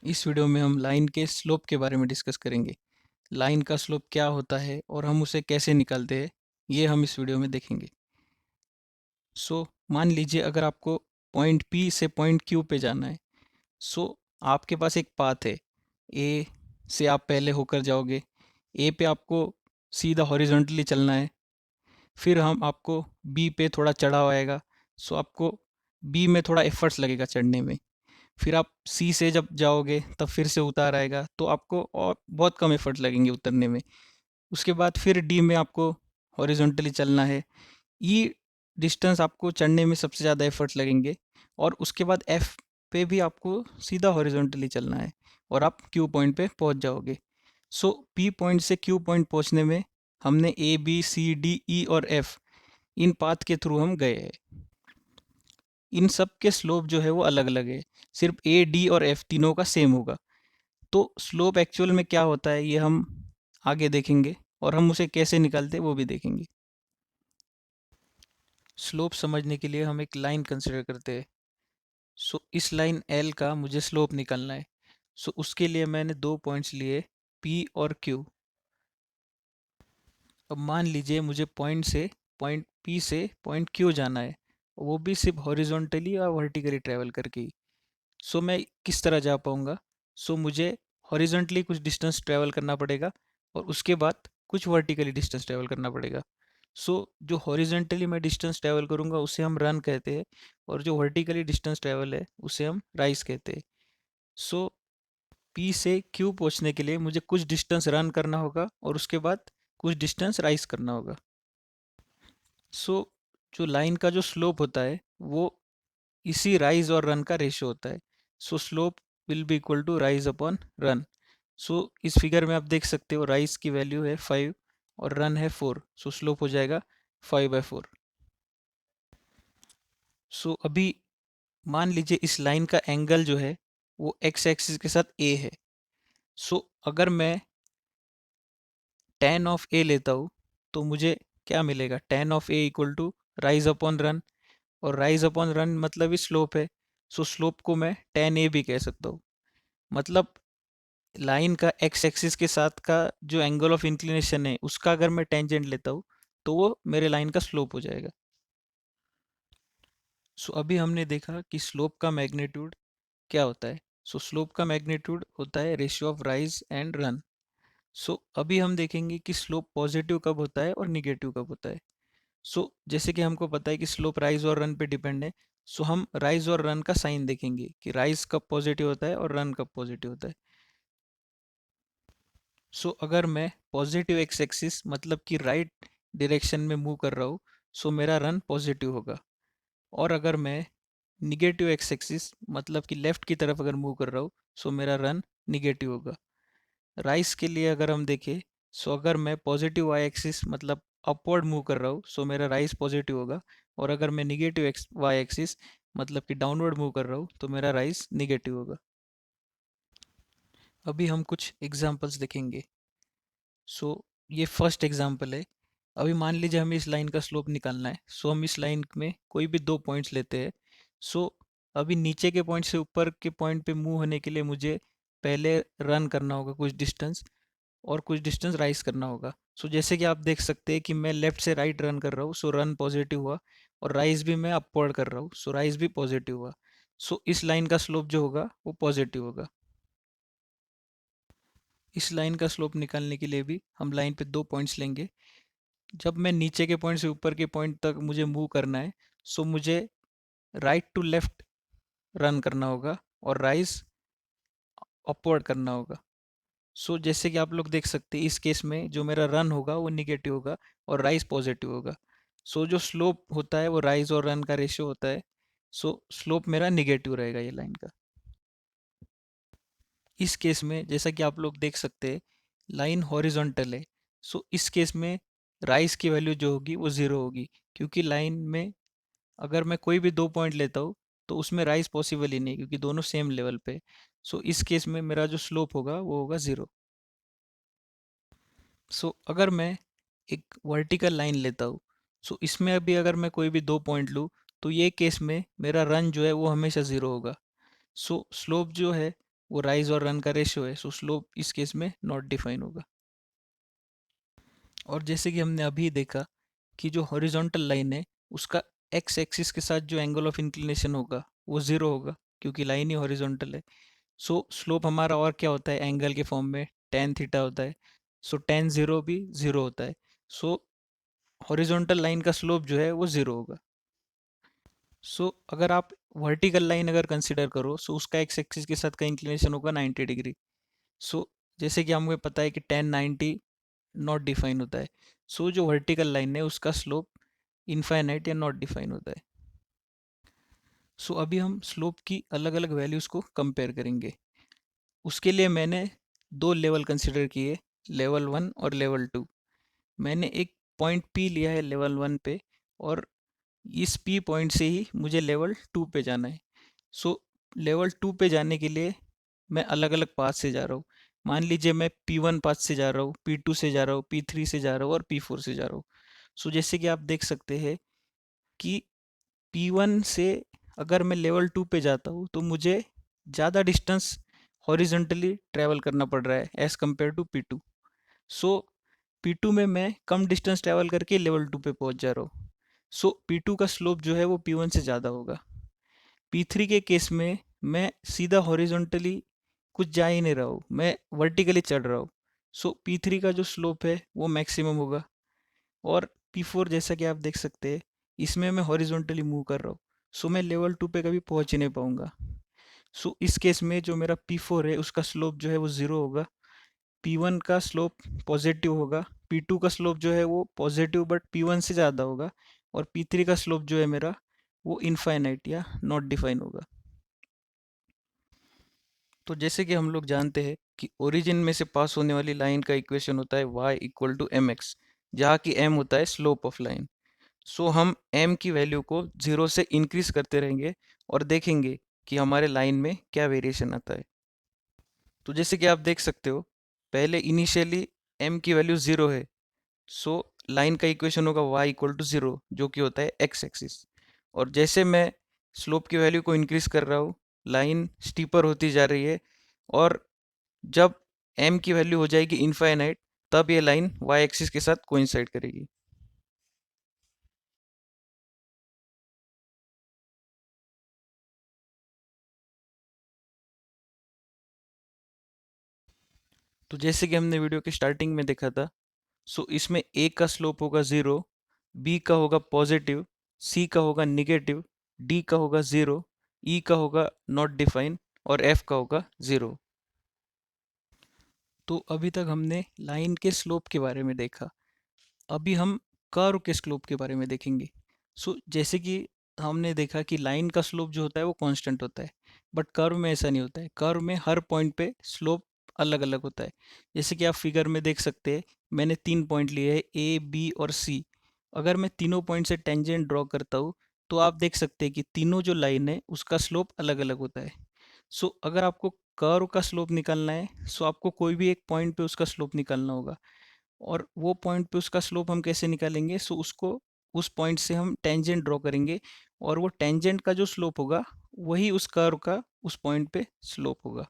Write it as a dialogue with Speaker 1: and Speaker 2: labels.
Speaker 1: इस वीडियो में हम लाइन के स्लोप के बारे में डिस्कस करेंगे। लाइन का स्लोप क्या होता है और हम उसे कैसे निकालते हैं, ये हम इस वीडियो में देखेंगे। मान लीजिए अगर आपको पॉइंट P से पॉइंट Q पे जाना है। सो आपके पास एक पाथ है। ए से आप पहले होकर जाओगे। ए पे आपको सीधा हॉरिजॉन्टली चलना है। फिर हम आपको बी पे थोड़ा चढ़ाव आएगा। आपको बी में थोड़ा एफर्ट्स लगेगा चढ़ने में। फिर आप सी से जब जाओगे तब फिर से उतार आएगा, तो आपको और बहुत कम एफर्ट लगेंगे उतरने में। उसके बाद फिर डी में आपको हॉरिजॉन्टली चलना है। ई डिस्टेंस आपको चढ़ने में सबसे ज़्यादा एफर्ट लगेंगे। और उसके बाद एफ पे भी आपको सीधा हॉरिजॉन्टली चलना है और आप क्यू पॉइंट पे पहुंच जाओगे। पी पॉइंट से क्यू पॉइंट पहुंचने में हमने A B C D E और एफ, इन पाथ के थ्रू हम गए हैं। इन सब के स्लोप जो है वो अलग अलग है। सिर्फ ए डी और एफ तीनों का सेम होगा। तो स्लोप एक्चुअल में क्या होता है ये हम आगे देखेंगे, और हम उसे कैसे निकालते हैं वो भी देखेंगे। स्लोप समझने के लिए हम एक लाइन कंसिडर करते हैं। इस लाइन एल का मुझे स्लोप निकालना है। उसके लिए मैंने दो पॉइंट्स लिए, पी और क्यू। अब मान लीजिए मुझे पॉइंट पी से पॉइंट क्यू जाना है, वो भी सिर्फ हॉरिजॉन्टली या वर्टिकली ट्रैवल करके ही। मैं किस तरह जा पाऊँगा? मुझे हॉरिजॉन्टली कुछ डिस्टेंस ट्रैवल करना पड़ेगा और उसके बाद कुछ वर्टिकली डिस्टेंस ट्रैवल करना पड़ेगा। जो हॉरिजॉन्टली मैं डिस्टेंस ट्रैवल करूँगा उसे हम रन कहते हैं, और जो वर्टिकली डिस्टेंस ट्रैवल है उसे हम राइज कहते हैं। सो पी से क्यू पहुँचने के लिए मुझे कुछ डिस्टेंस रन करना होगा और उसके बाद कुछ डिस्टेंस राइज करना होगा। सो जो लाइन का जो स्लोप होता है वो इसी राइज और रन का रेशियो होता है। Slope will be equal to rise upon run. इस फिगर में आप देख सकते हो राइज की वैल्यू है 5 और रन है 4। स्लोप हो जाएगा 5/4। अभी मान लीजिए इस लाइन का एंगल जो है वो एक्स एक्सिस के साथ ए है। अगर मैं tan ऑफ ए लेता हूँ तो मुझे क्या मिलेगा? tan of A equal to rise upon run, और राइज अपॉन रन मतलब ही स्लोप है। स्लोप को मैं tan ए भी कह सकता हूँ। मतलब लाइन का एक्स एक्सिस के साथ का जो एंगल ऑफ इंक्लिनेशन है उसका अगर मैं टेंजेंट लेता हूँ तो वो मेरे लाइन का स्लोप हो जाएगा। अभी हमने देखा कि स्लोप का मैग्नीट्यूड क्या होता है। स्लोप का मैग्नीट्यूड होता है ratio of rise and run. अभी हम देखेंगे कि स्लोप पॉजिटिव कब होता है और निगेटिव कब होता है। जैसे कि हमको पता है कि स्लोप राइज और रन पे डिपेंड है। हम राइज और रन का साइन देखेंगे कि राइज कब पॉजिटिव होता है और रन कब पॉजिटिव होता है। अगर मैं पॉजिटिव एक्स एक्सिस मतलब कि राइट डायरेक्शन में मूव कर रहा हूँ, मेरा रन पॉजिटिव होगा। और अगर मैं निगेटिव एक्स एक्सिस मतलब कि लेफ्ट की तरफ अगर मूव कर रहा हूँ, मेरा रन निगेटिव होगा। राइज के लिए अगर हम देखें, अगर मैं पॉजिटिव वाई एक्सिस मतलब अपवर्ड मूव कर रहा हूँ, मेरा राइज पॉजिटिव होगा। और अगर मैं निगेटिव एक्स वाई एक्सिस मतलब कि डाउनवर्ड मूव कर रहा हूँ तो मेरा राइज निगेटिव होगा। अभी हम कुछ एग्जांपल्स देखेंगे। ये फर्स्ट एग्जांपल है। अभी मान लीजिए हमें इस लाइन का स्लोप निकालना है। हम इस लाइन में कोई भी दो पॉइंट्स लेते हैं। अभी नीचे के पॉइंट से ऊपर के पॉइंट पे मूव होने के लिए मुझे पहले रन करना होगा कुछ डिस्टेंस, और कुछ डिस्टेंस राइज करना होगा। जैसे कि आप देख सकते हैं कि मैं लेफ्ट से राइट रन कर रहा हूँ, रन पॉजिटिव हुआ। और राइज भी मैं अपवर्ड कर रहा हूँ, राइज भी पॉजिटिव हुआ। इस लाइन का स्लोप जो होगा वो पॉजिटिव होगा। इस लाइन का स्लोप निकालने के लिए भी हम लाइन पे दो पॉइंट्स लेंगे। जब मैं नीचे के पॉइंट से ऊपर के पॉइंट तक मुझे मूव करना है, मुझे राइट टू लेफ्ट रन करना होगा और राइज अपवर्ड करना होगा। जैसे कि आप लोग देख सकते हैं इस केस में जो मेरा रन होगा वो निगेटिव होगा और राइज पॉजिटिव होगा। जो स्लोप होता है वो राइज और रन का रेशियो होता है। स्लोप मेरा निगेटिव रहेगा ये लाइन का। इस केस में जैसा कि आप लोग देख सकते हैं लाइन हॉरिजॉन्टल है। इस केस में राइज की वैल्यू जो होगी वो ज़ीरो होगी, क्योंकि लाइन में अगर मैं कोई भी दो पॉइंट लेता हूँ तो उसमें राइज पॉसिबल ही नहीं, क्योंकि दोनों सेम लेवल पे। इस केस में मेरा जो स्लोप होगा वो होगा ज़ीरो। अगर मैं एक वर्टिकल लाइन लेता हूँ, इसमें अभी अगर मैं कोई भी दो पॉइंट लूँ तो ये केस में मेरा रन जो है वो हमेशा ज़ीरो होगा। स्लोप जो है वो राइज और रन का रेशियो है, सो स्लोप इस केस में नॉट डिफाइन होगा। और जैसे कि हमने अभी देखा कि जो हॉरिजॉन्टल लाइन है उसका एक्स एक्सिस के साथ जो एंगल ऑफ इंक्लिनेशन होगा वो ज़ीरो होगा, क्योंकि लाइन ही हॉरिजॉन्टल है। सो स्लोप हमारा और क्या होता है एंगल के फॉर्म में, टेन थीटा होता है। सो टेन ज़ीरो भी ज़ीरो होता है। सो हॉरिजॉन्टल लाइन का स्लोप जो है वो ज़ीरो होगा। सो अगर आप वर्टिकल लाइन अगर कंसिडर करो, सो उसका एक्स एक्सिस के साथ का इंक्लिनेशन होगा 90 डिग्री। सो जैसे कि हमें पता है कि टेन 90 नॉट डिफाइन होता है। सो जो वर्टिकल लाइन है उसका स्लोप इनफाइनाइट या नॉट डिफाइन होता है। सो अभी हम स्लोप की अलग अलग वैल्यूज़ को कंपेयर करेंगे। उसके लिए मैंने दो लेवल कंसिडर किए, लेवल वन और लेवल टू। मैंने एक पॉइंट पी लिया है लेवल वन पे, और इस पी पॉइंट से ही मुझे लेवल टू पे जाना है। सो लेवल टू पे जाने के लिए मैं अलग अलग पाथ से जा रहा हूँ। मान लीजिए मैं पी वन पाथ से जा रहा हूँ, पी टू से जा रहा हूँ, पी थ्री से जा रहा हूँ और पी फोर से जा रहा हूँ। सो जैसे कि आप देख सकते हैं कि पी वन से अगर मैं लेवल टू पे जाता हूँ तो मुझे ज़्यादा डिस्टेंस हॉरिजॉन्टली ट्रैवल करना पड़ रहा है as compare to P two. So P two में मैं कम डिस्टेंस ट्रैवल करके लेवल टू पे पहुँच जा रहा हूँ। सो पी टू का स्लोप जो है वो पी वन से ज़्यादा होगा। पी थ्री के केस में मैं सीधा हॉरिजॉन्टली कुछ जा ही नहीं रहा हूँ, मैं वर्टिकली चढ़ रहा हूँ। सो पी थ्री का जो स्लोप है वो मैक्सिमम होगा। और पी फोर जैसा कि आप देख सकते हैं, इसमें मैं हॉरिजॉन्टली मूव कर रहा हूँ। सो मैं लेवल टू पे कभी पहुँच ही नहीं पाऊँगा। सो इस केस में जो मेरा पी फोर है उसका स्लोप जो है वो ज़ीरो होगा। पी वन का स्लोप पॉजिटिव होगा। पी टू का स्लोप जो है वो पॉजिटिव बट पी वन से ज़्यादा होगा। और पी थ्री का स्लोप जो है मेरा वो इनफाइनाइट या नॉट डिफाइन होगा। तो जैसे कि हम लोग जानते हैं कि ओरिजिन में से पास होने वाली लाइन का इक्वेशन होता है y equal to M X, जहाँ की m होता है स्लोप ऑफ लाइन। सो हम m की वैल्यू को जीरो से इंक्रीज करते रहेंगे और देखेंगे कि हमारे लाइन में क्या वेरिएशन आता है। तो जैसे कि आप देख सकते हो, पहले इनिशियली m की वैल्यू ज़ीरो है। सो लाइन का इक्वेशन होगा y इक्वल टू ज़ीरो, जो कि होता है x एक्सिस। और जैसे मैं स्लोप की वैल्यू को इंक्रीज कर रहा हूँ, लाइन स्टीपर होती जा रही है, और जब m की वैल्यू हो जाएगी इनफाइनाइट, तब ये लाइन y एक्सिस के साथ कोइंसाइड करेगी। तो जैसे कि हमने वीडियो के स्टार्टिंग में देखा था, सो इसमें a का स्लोप होगा ज़ीरो, b का होगा पॉजिटिव, c का होगा निगेटिव, d का होगा ज़ीरो, e का होगा नॉट डिफाइन और f का होगा ज़ीरो। तो अभी तक हमने लाइन के स्लोप के बारे में देखा। अभी हम कर्व के स्लोप के बारे में देखेंगे। सो जैसे कि हमने देखा कि लाइन का स्लोप जो होता है वो कांस्टेंट होता है, बट कर्व में ऐसा नहीं होता है। कर्व में हर पॉइंट पे स्लोप अलग अलग होता है। जैसे कि आप फिगर में देख सकते हैं, मैंने तीन पॉइंट लिए हैं ए बी और सी। अगर मैं तीनों पॉइंट से टेंजेंट ड्रॉ करता हूँ तो आप देख सकते हैं कि तीनों जो लाइन है उसका स्लोप अलग अलग होता है। सो अगर आपको कर्व का स्लोप निकालना है, सो आपको कोई भी एक पॉइंट पे उसका स्लोप निकालना होगा। और वो पॉइंट पे उसका स्लोप हम कैसे निकालेंगे, सो उसको उस पॉइंट से हम टेंजेंट ड्रॉ करेंगे, और वो टेंजेंट का जो स्लोप होगा वही उस कर्व का उस पॉइंट पे स्लोप होगा।